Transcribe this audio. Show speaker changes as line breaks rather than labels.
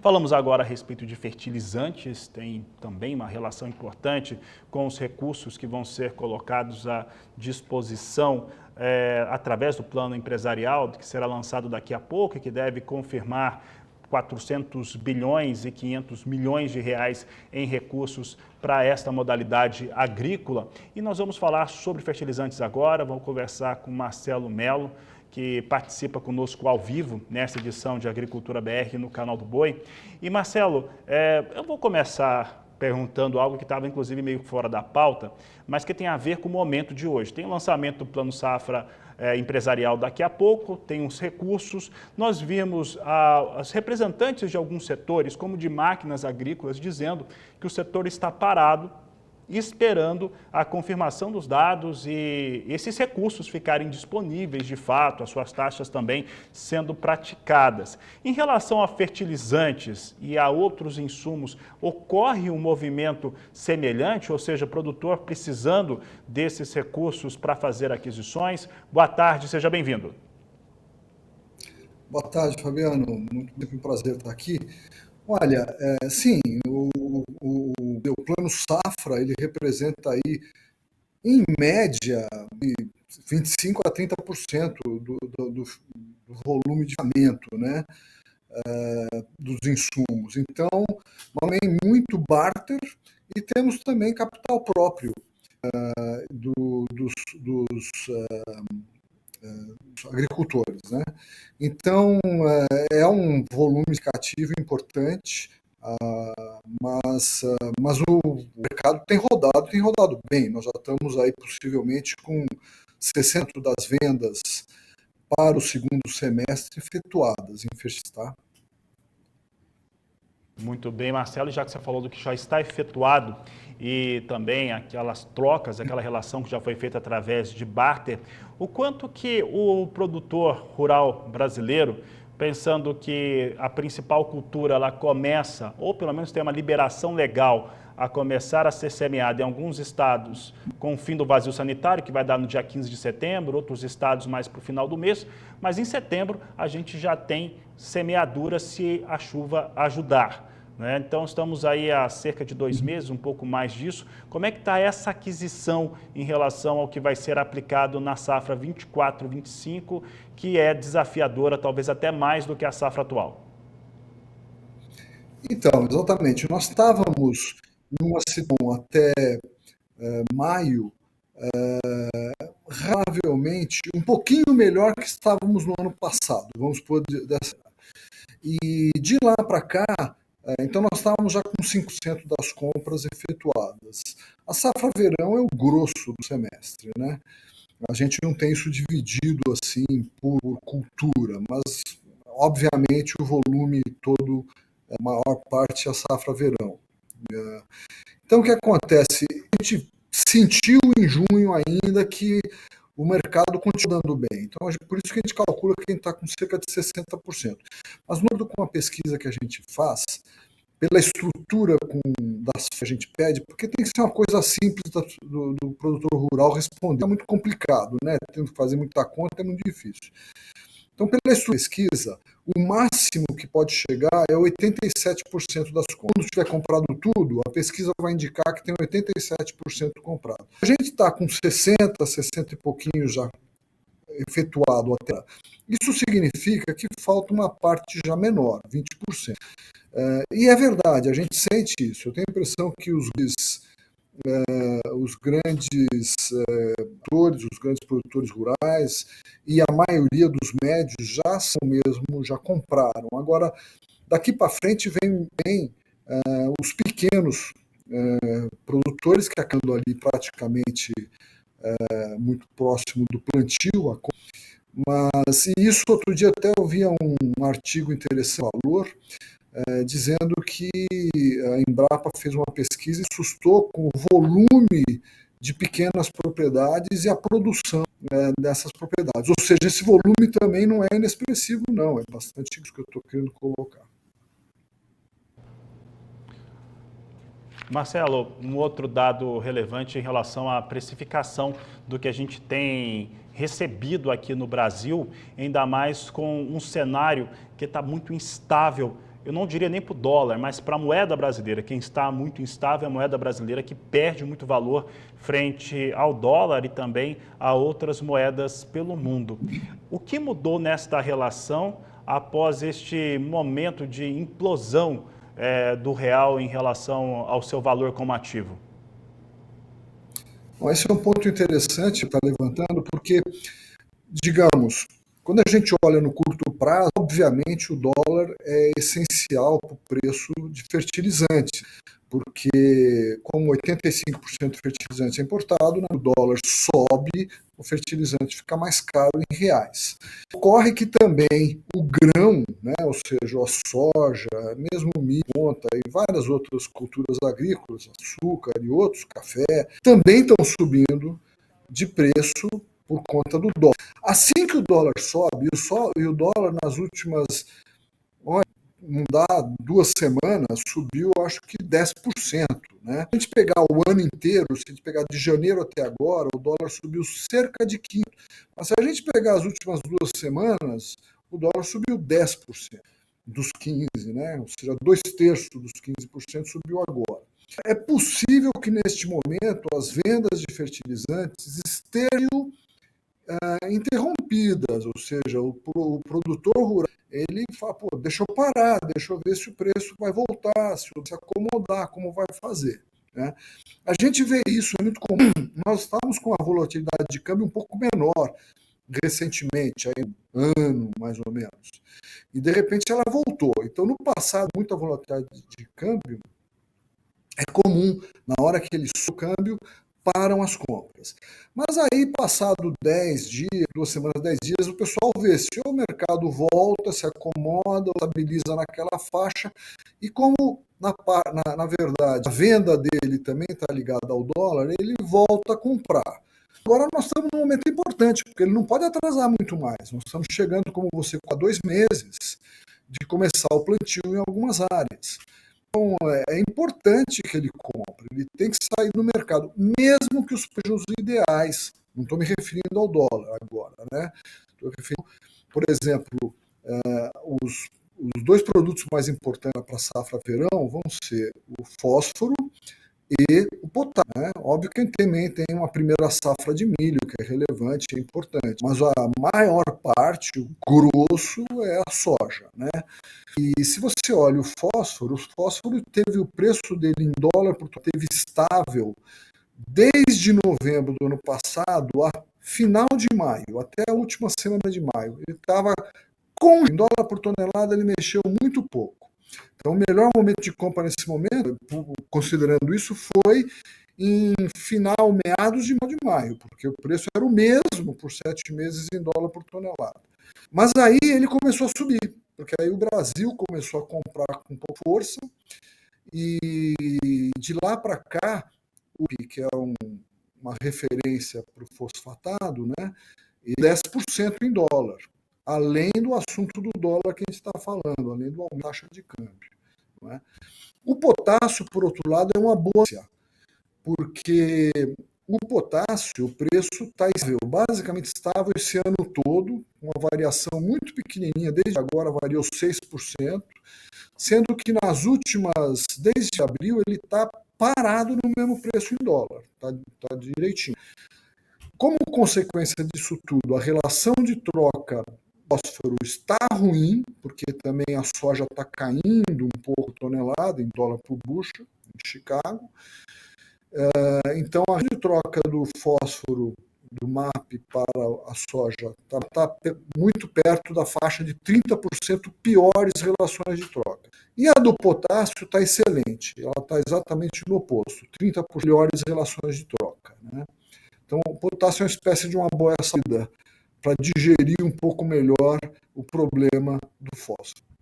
Falamos agora a respeito de fertilizantes, tem também uma relação importante com os recursos que vão ser colocados à disposição através do plano empresarial, que será lançado daqui a pouco e que deve confirmar 400 bilhões e 500 milhões de reais em recursos para esta modalidade agrícola. E nós vamos falar sobre fertilizantes agora, vamos conversar com Marcelo Melo, que participa conosco ao vivo nesta edição de Agricultura BR no Canal do Boi. E Marcelo, eu vou começar perguntando algo que estava inclusive meio fora da pauta, mas que tem a ver com o momento de hoje. Tem o lançamento do Plano Safra empresarial daqui a pouco, tem os recursos. Nós vimos os representantes de alguns setores, como de máquinas agrícolas, dizendo que o setor está parado, esperando a confirmação dos dados e esses recursos ficarem disponíveis de fato, as suas taxas também sendo praticadas. Em relação a fertilizantes e a outros insumos, ocorre um movimento semelhante, ou seja, produtor precisando desses recursos para fazer aquisições? Boa tarde, seja bem-vindo.
Boa tarde, Fabiano. Muito um prazer estar aqui. Olha, sim, o Plano Safra, ele representa aí, em média, 25% a 30% do volume de pagamento, né, dos insumos. Então, também muito barter e temos também capital próprio dos agricultores, né? Então, é um volume significativo importante, mas o mercado tem rodado bem. Nós já estamos aí possivelmente com 60% das vendas para o segundo semestre efetuadas em fertilizantes, tá?
Muito bem, Marcelo, já que você falou do que já está efetuado e também aquelas trocas, aquela relação que já foi feita através de barter, o quanto que o produtor rural brasileiro, pensando que a principal cultura ela começa, ou pelo menos tem uma liberação legal a começar a ser semeada em alguns estados com o fim do vazio sanitário, que vai dar no dia 15 de setembro, outros estados mais para o final do mês, mas em setembro a gente já tem semeadura se a chuva ajudar, né? Então estamos aí há cerca de 2 meses, um pouco mais disso. Como é que está essa aquisição em relação ao que vai ser aplicado na safra 24-25, que é desafiadora, talvez até mais do que a safra atual?
Então, exatamente, nós estávamos numa situação até maio, razoavelmente um pouquinho melhor que estávamos no ano passado, vamos supor dessa. E de lá para cá, então nós estávamos já com 5% das compras efetuadas. A safra verão é o grosso do semestre, né? A gente não tem isso dividido assim por cultura, mas obviamente o volume todo, a maior parte é a safra verão. Então o que acontece? A gente sentiu em junho ainda que o mercado continua dando bem. Então, por isso que a gente calcula que a gente está com cerca de 60%. Mas, no acordo com a pesquisa que a gente faz, pela estrutura das que a gente pede, porque tem que ser uma coisa simples do produtor rural responder. É muito complicado, né? Tendo que fazer muita conta é muito difícil. Então, pela pesquisa, o máximo que pode chegar é 87% das compras. Quando tiver comprado tudo, a pesquisa vai indicar que tem 87% comprado. A gente está com 60 e pouquinho já efetuado até lá. Isso significa que falta uma parte já menor, 20%. E é verdade, a gente sente isso. Eu tenho a impressão que os grandes produtores, os grandes produtores rurais e a maioria dos médios já compraram. Agora, daqui para frente vem os pequenos produtores que acabam ali praticamente muito próximo do plantio. Mas isso outro dia até eu via um artigo interessante, Valor, dizendo que a Embrapa fez uma pesquisa e assustou com o volume de pequenas propriedades e a produção dessas propriedades. Ou seja, esse volume também não é inexpressivo, não, é bastante isso que eu estou querendo colocar.
Marcelo, um outro dado relevante em relação à precificação do que a gente tem recebido aqui no Brasil, ainda mais com um cenário que está muito instável eu não diria nem para o dólar, mas para a moeda brasileira. Quem está muito instável é a moeda brasileira, que perde muito valor frente ao dólar e também a outras moedas pelo mundo. O que mudou nesta relação após este momento de implosão do real em relação ao seu valor como ativo?
Bom, esse é um ponto interessante para levantando, porque, digamos, quando a gente olha no curto prazo, obviamente o dólar é essencial para o preço de fertilizantes, porque como 85% do fertilizante é importado, né, o dólar sobe, o fertilizante fica mais caro em reais. Ocorre que também o grão, né, ou seja, a soja, mesmo o milho, conta e várias outras culturas agrícolas, açúcar e outros, café, também estão subindo de preço por conta do dólar. Assim que o dólar sobe, e o dólar nas últimas, não dá 2 semanas, subiu acho que 10%. Né? Se a gente pegar o ano inteiro, se a gente pegar de janeiro até agora, o dólar subiu cerca de 15%. Mas se a gente pegar as últimas 2 semanas, o dólar subiu 10% dos 15%, né? Ou seja, 2/3 dos 15% subiu agora. É possível que neste momento as vendas de fertilizantes estejam interrompidas, ou seja, o produtor rural, ele fala, pô, deixa eu parar, deixa eu ver se o preço vai voltar, se acomodar, como vai fazer. Né? A gente vê isso, é muito comum. Nós estávamos com a volatilidade de câmbio um pouco menor recentemente, aí um ano mais ou menos, e de repente ela voltou. Então, no passado, muita volatilidade de câmbio, é comum, na hora que ele sobe o câmbio, param as compras. Mas aí, passado 10 dias, 2 semanas, 10 dias, o pessoal vê se o mercado volta, se acomoda, estabiliza naquela faixa, e como, na verdade, a venda dele também está ligada ao dólar, ele volta a comprar. Agora nós estamos num momento importante, porque ele não pode atrasar muito mais. Nós estamos chegando, como você, a 2 meses de começar o plantio em algumas áreas. Então, é importante que ele compre, ele tem que sair do mercado, mesmo que os preços ideais, não estou me referindo ao dólar agora, né? Estou referindo, por exemplo, os 2 produtos mais importantes para a safra verão vão ser o fósforo e o potássio. Né? Óbvio que também tem uma primeira safra de milho, que é relevante e importante, mas a maior parte, o grosso, é a soja. Né? E se você olha o fósforo teve o preço dele em dólar, porque teve estável desde novembro do ano passado a final de maio, até a última semana de maio. Ele estava com em dólar por tonelada, ele mexeu muito pouco. Então, o melhor momento de compra nesse momento, considerando isso, foi em meados de maio, porque o preço era o mesmo por 7 meses em dólar por tonelada. Mas aí ele começou a subir, porque aí o Brasil começou a comprar com força, e de lá para cá, o PIB, que é uma referência para o fosfatado, né, 10% em dólar, além do assunto do dólar que a gente está falando, além do aumento da taxa de câmbio. Não é? O potássio, por outro lado, é uma boa, porque o potássio, o preço está estável, basicamente estável esse ano todo, uma variação muito pequenininha, desde agora variou 6%, sendo que nas últimas, desde abril, ele está parado no mesmo preço em dólar, está direitinho. Como consequência disso tudo, a relação de troca fósforo está ruim, porque também a soja está caindo um pouco tonelada em dólar por bushel, em Chicago. Então, a troca do fósforo do MAP para a soja está muito perto da faixa de 30% piores relações de troca. E a do potássio está excelente, ela está exatamente no oposto, 30% piores relações de troca. Né? Então, o potássio é uma espécie de uma boia saída para digerir um pouco melhor o problema do fósforo.